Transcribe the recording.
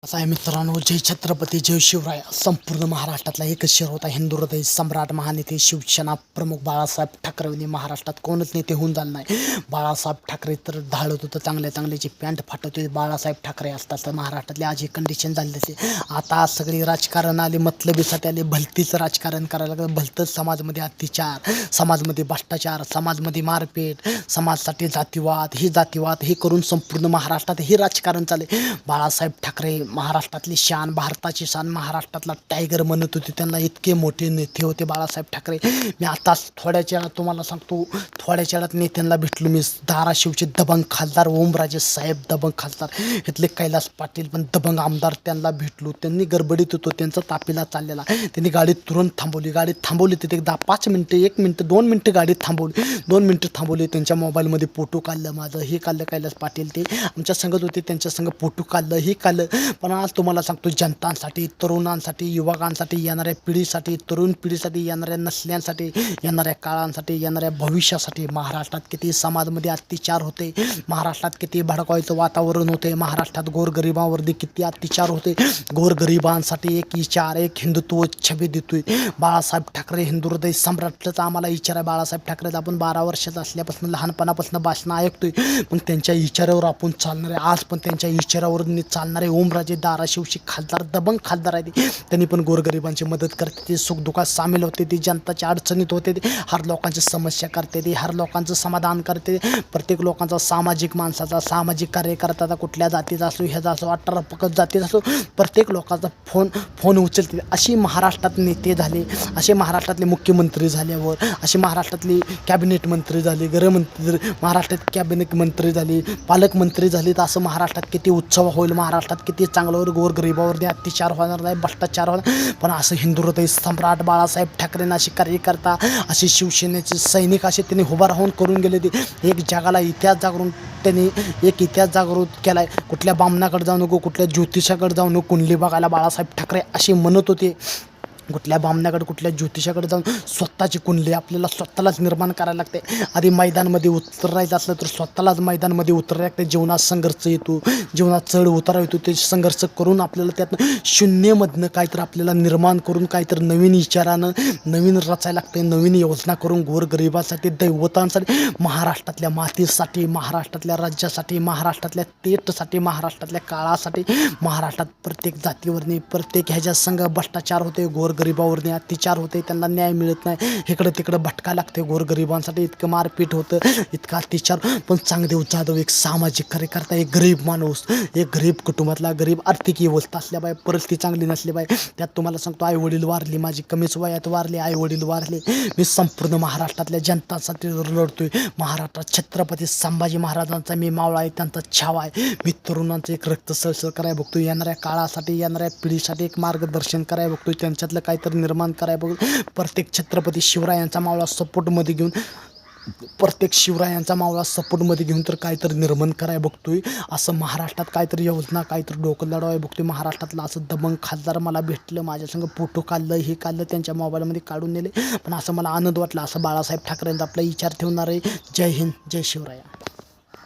असं आहे मित्रांनो, जय छत्रपती जय शिवराय. संपूर्ण महाराष्ट्रातला एकच शहर होता. हिंदू हृदय सम्राट महानेते शिवसेना प्रमुख बाळासाहेब ठाकरेंनी महाराष्ट्रात कोणच नेते होऊन झालं नाही. बाळासाहेब ठाकरे तर धाडत होतं, चांगल्या चांगल्याची पॅन्ट फाटत होती. बाळासाहेब ठाकरे असतात तर महाराष्ट्रातली आज ही कंडिशन झाली असते. आता सगळी राजकारण आले, मतलबीसाठी आले, भलतीचं राजकारण करायला लागलं. भलतंच समाजमध्ये अत्याचार, समाजमध्ये भ्रष्टाचार, समाजमध्ये मारपीट, समाजासाठी जातीवाद, हे जातीवाद हे करून संपूर्ण महाराष्ट्रात हे राजकारण चालले. बाळासाहेब ठाकरे महाराष्ट्रातली शान, भारताची शान, महाराष्ट्रातला टायगर म्हणत होते. त्यांना इतके मोठे नेते होते बाळासाहेब ठाकरे. मी आताच थोड्याच्या वेळात तुम्हाला सांगतो, थोड्याच्या वेळात नेत्यांना भेटलो मी. धाराशिवचे दबंग खासदार ओमराजे साहेब दबंग खासदार, इथले कैलास पाटील पण दबंग आमदार, त्यांना भेटलो. त्यांनी गडबडीत होतो, त्यांचा तापीला चाललेला. त्यांनी गाडी तुरंत थांबवली. गाडी थांबवली तिथे एकदा 5 मिनटं, 1 मिनटं, 2 मिनटं गाडी थांबवली. 2 मिनटं थांबवली. त्यांच्या मोबाईलमध्ये फोटो काढलं, माझं हे काढलं. कैलास पाटील ते आमच्या संगत होते, त्यांच्या संग फोटो काढलं, हे काढलं. पण आज तुम्हाला सांगतो, जनतांसाठी, तरुणांसाठी, युवकांसाठी, येणाऱ्या पिढीसाठी, तरुण पिढीसाठी, येणाऱ्या नसल्यांसाठी, येणाऱ्या काळांसाठी, येणाऱ्या भविष्यासाठी महाराष्ट्रात किती समाजमध्ये अत्याचार होते, महाराष्ट्रात किती भडकवायचं वातावरण होते, महाराष्ट्रात गोरगरिबांवरती किती अत्याचार होते. गोरगरिबांसाठी एक विचार, एक हिंदुत्व छबी देतोय बाळासाहेब ठाकरे. हिंदू हृदय सम्राटचा आम्हाला विचार आहे बाळासाहेब ठाकरे. आपण 12 वर्षाचा असल्यापासून, लहानपणापासून भाषणं ऐकतोय, पण त्यांच्या विचारावर आपण चालणार आहे. आज पण त्यांच्या विचारावर चालणारे ओमराजे धाराशिवचे खासदार, दबंग खासदार आहे. त्यांनी पण गोरगरिबांची मदत करते, ते सुखदुःखात सामील होते, ते जनताच्या अडचणीत होते, ते हर लोकांची समस्या करते, ते हर लोकांचं समाधान करते. प्रत्येक लोकांचा सामाजिक, माणसाचा सामाजिक कार्यकर्त्याचा, कुठल्या जातीचा असो, ह्याचा असो, 18 पकड जातीचा असो, प्रत्येक लोकांचा फोन उचलते. अशी महाराष्ट्रात नेते झाले, असे महाराष्ट्रातले मुख्यमंत्री झाल्यावर, असे महाराष्ट्रातले कॅबिनेट मंत्री झाले, गृहमंत्री, महाराष्ट्रात कॅबिनेट मंत्री झाले, पालकमंत्री झाले. तर असं महाराष्ट्रात किती उत्सव होईल, महाराष्ट्रात किती चांगल्यावर गोरगरिबावरती अत्याचार होणार नाही, भ्रष्टाचार होणार. पण असं हिंदू हृदय सम्राट बाळासाहेब ठाकरेंना असे कार्यकर्ता, असे शिवसेनेचे सैनिक, असे त्यांनी उभा राहून करून गेले. ते एक जगाला इतिहास जागरून, त्यांनी एक इतिहास जागृत केला आहे. कुठल्या बामणाकडे जाऊ नको, कुठल्या ज्योतिषाकडे जाऊ नको, कुंडली बघायला बाळासाहेब ठाकरे असे म्हणत होते. कुठल्या बामण्याकडे, कुठल्या ज्योतिषाकडे जाऊन स्वतःची कुंडली आपल्याला स्वतःलाच निर्माण करायला लागते. आधी मैदानमध्ये उतरायचं असलं तर स्वतःलाच मैदानमध्ये उतरायला लागते. जीवनात संघर्ष येतो, जीवनात चढ उतार येतो. ते संघर्ष करून आपल्याला त्यातनं शून्यमधनं काहीतरी आपल्याला निर्माण करून, काहीतरी नवीन विचारानं नवीन रचायला लागते, नवीन योजना करून गोरगरिबासाठी, दैवतांसाठी, महाराष्ट्रातल्या मातीसाठी, महाराष्ट्रातल्या राज्यासाठी, महाराष्ट्रातल्या तेटसाठी, महाराष्ट्रातल्या काळासाठी, महाराष्ट्रात प्रत्येक जातीवरनी, प्रत्येक ह्याच्या संघ भ्रष्टाचार होते, गोरगरिबावरती अत्याचार होते, त्यांना न्याय मिळत नाही, इकडं तिकडं भटका लागते. गोरगरिबांसाठी इतकं मारपीट होतं, इतका अत्याचार. पण चांगदेव जाधव एक सामाजिक कार्यकर्ता, एक गरीब माणूस, एक गरीब कुटुंबातला, गरीब आर्थिक व्यवस्था असल्या बाय, परिस्थिती चांगली नसली बाय, त्यात तुम्हाला सांगतो आई वडील वारली, माझी कमीच वयात वारले, आई वडील वारले. मी संपूर्ण महाराष्ट्रातल्या जनतासाठी लढतोय. महाराष्ट्रात छत्रपती संभाजी महाराजांचा मी मावळा आहे, त्यांचा छावा आहे. मी तरुणांचं एक रक्त सळसळ करायला बघतोय, येणाऱ्या काळासाठी, येणाऱ्या पिढीसाठी एक मार्गदर्शन करायला बघतोय, त्यांच्यातलं काहीतरी निर्माण करायला बघतो. प्रत्येक छत्रपती शिवरायांचा मावळा सपोर्टमध्ये घेऊन, प्रत्येक शिवरायांचा मावळा सपोर्टमध्ये घेऊन तर काहीतरी निर्माण करायला बघतोय. असं महाराष्ट्रात काहीतरी योजना, काहीतरी डोकं लढवायला बघतोय. महाराष्ट्रातलं असं दबंग खासदार मला भेटलं, माझ्यासंग फोटो काढलं, हे काढलं, त्यांच्या मोबाईलमध्ये काढून नेले. पण असं मला आनंद वाटला. असं बाळासाहेब ठाकरेंचा आपला विचार ठेवणार आहे. जय हिंद, जय शिवराय.